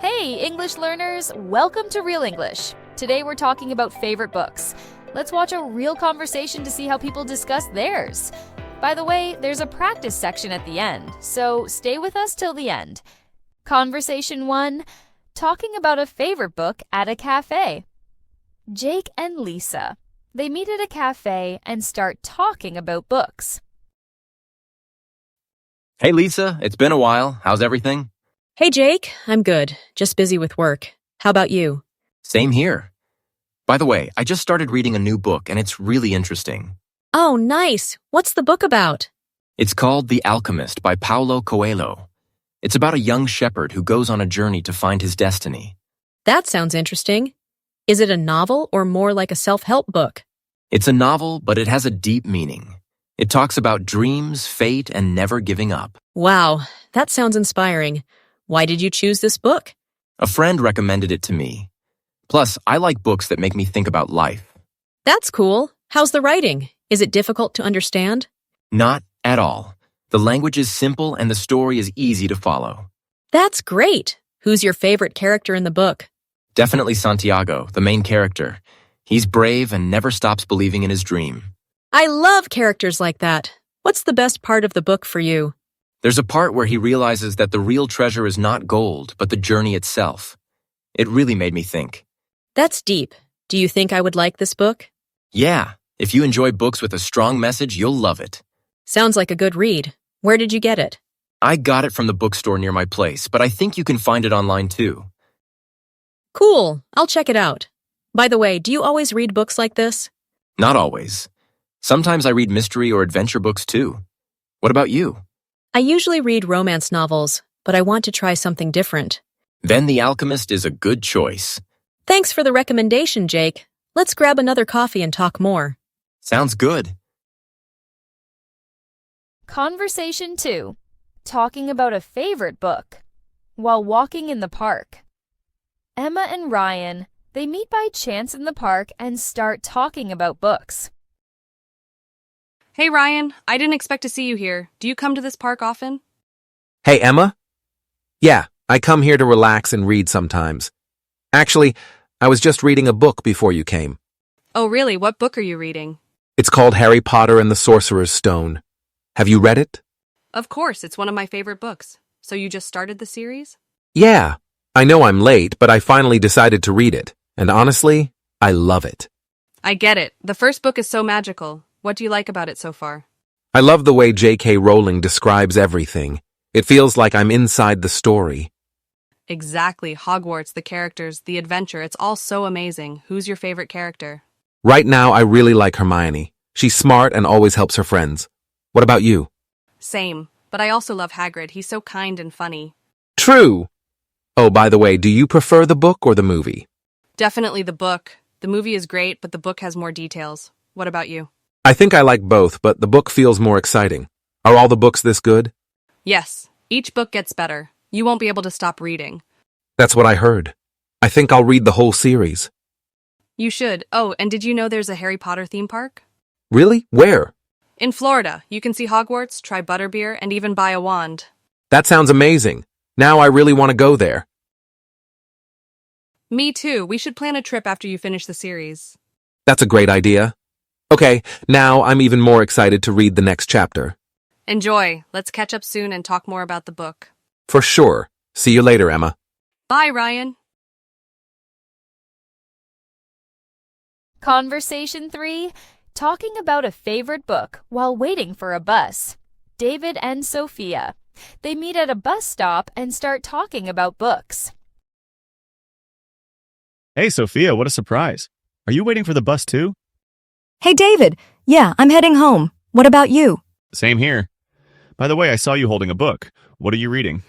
Hey, English learners! Welcome to Real English. Today we're talking about favorite books. Let's watch a real conversation to see how people discuss theirs. By the way, there's a practice section at the end, so stay with us till the end. Conversation 1. Talking about a favorite book at a cafe. Jake and Lisa. They meet at a cafe and start talking about books. Hey Lisa, it's been a while. How's everything? Hey Jake, I'm good. Just busy with work. How about you? Same here. By the way, I just started reading a new book and it's really interesting. Oh, nice. What's the book about? It's called The Alchemist by Paulo Coelho. It's about a young shepherd who goes on a journey to find his destiny. That sounds interesting. Is it a novel or more like a self-help book? It's a novel, but it has a deep meaning. It talks about dreams, fate, and never giving up. Wow, that sounds inspiring. Why did you choose this book? A friend recommended it to me. Plus, I like books that make me think about life. That's cool. How's the writing? Is it difficult to understand? Not at all. The language is simple and the story is easy to follow. That's great. Who's your favorite character in the book? Definitely Santiago, the main character. He's brave and never stops believing in his dream. I love characters like that. What's the best part of the book for you? There's a part where he realizes that the real treasure is not gold, but the journey itself. It really made me think. That's deep. Do you think I would like this book? Yeah, if you enjoy books with a strong message, you'll love it. Sounds like a good read. Where did you get it? I got it from the bookstore near my place, but I think you can find it online too. Cool. I'll check it out. By the way, do you always read books like this? Not always. Sometimes I read mystery or adventure books too. What about you? I usually read romance novels, but I want to try something different. Then The Alchemist is a good choice. Thanks for the recommendation, Jake. Let's grab another coffee and talk more. Sounds good. Conversation 2. Talking about a favorite book. While walking in the park. Emma and Ryan, they meet by chance in the park and start talking about books. Hey Ryan, I didn't expect to see you here. Do you come to this park often? Hey, Emma? Yeah, I come here to relax and read sometimes. Actually, I was just reading a book before you came. Oh really? What book are you reading? It's called Harry Potter and the Sorcerer's Stone. Have you read it? Of course, it's one of my favorite books. So you just started the series? Yeah, I know I'm late, but I finally decided to read it. And honestly, I love it. I get it. The first book is so magical. What do you like about it so far? I love the way J.K. Rowling describes everything. It feels like I'm inside the story. Exactly. Hogwarts, the characters, the adventure, it's all so amazing. Who's your favorite character? Right now, I really like Hermione. She's smart and always helps her friends. What about you? Same. But I also love Hagrid. He's so kind and funny. True! Oh, by the way, do you prefer the book or the movie? Definitely the book. The movie is great, but the book has more details. What about you? I think I like both, but the book feels more exciting. Are all the books this good? Yes. Each book gets better. You won't be able to stop reading. That's what I heard. I think I'll read the whole series. You should. Oh, and did you know there's a Harry Potter theme park? Really? Where? In Florida, you can see Hogwarts, try butterbeer, and even buy a wand. That sounds amazing. Now I really want to go there. Me too. We should plan a trip after you finish the series. That's a great idea. Okay, now I'm even more excited to read the next chapter. Enjoy. Let's catch up soon and talk more about the book. For sure. See you later, Emma. Bye, Ryan. Conversation 3. Talking about a favorite book while waiting for a bus. David and Sophia. They meet at a bus stop and start talking about books. Hey, Sophia, what a surprise. Are you waiting for the bus too? Hey, David. Yeah, I'm heading home. What about you? Same here. By the way, I saw you holding a book. What are you reading?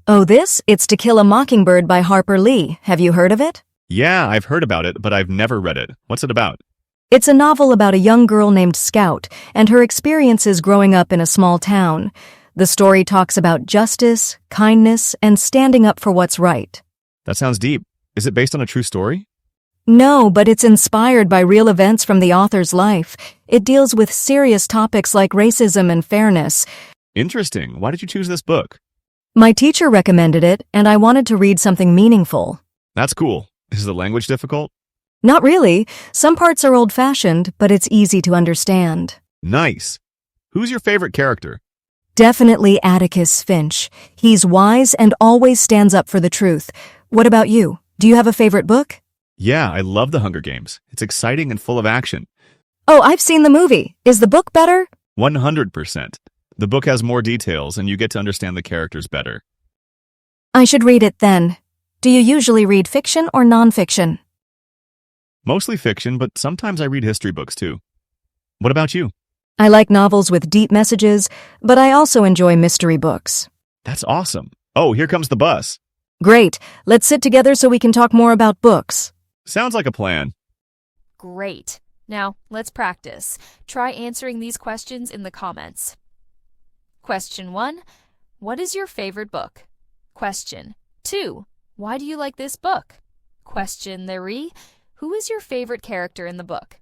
Oh, this? It's To Kill a Mockingbird by Harper Lee. Have you heard of it? Yeah, I've heard about it, but I've never read it. What's it about? It's a novel about a young girl named Scout and her experiences growing up in a small town. The story talks about justice, kindness, and standing up for what's right. That sounds deep. Is it based on a true story? No, but it's inspired by real events from the author's life. It deals with serious topics like racism and fairness. Interesting. Why did you choose this book? My teacher recommended it, and I wanted to read something meaningful. That's cool. Is the language difficult? Not really. Some parts are old-fashioned, but it's easy to understand. Nice. Who's your favorite character? Definitely Atticus Finch. He's wise and always stands up for the truth. What about you? Do you have a favorite book? Yeah, I love The Hunger Games. It's exciting and full of action. Oh, I've seen the movie. Is the book better? 100%. The book has more details and you get to understand the characters better. I should read it then. Do you usually read fiction or nonfiction? Mostly fiction, but sometimes I read history books too. What about you? I like novels with deep messages, but I also enjoy mystery books. That's awesome. Oh, here comes the bus. Great. Let's sit together so we can talk more about books. Sounds like a plan. Great. Now, let's practice. Try answering these questions in the comments. Question 1. What is your favorite book? Question 2. Why do you like this book? Question 3. Who is your favorite character in the book?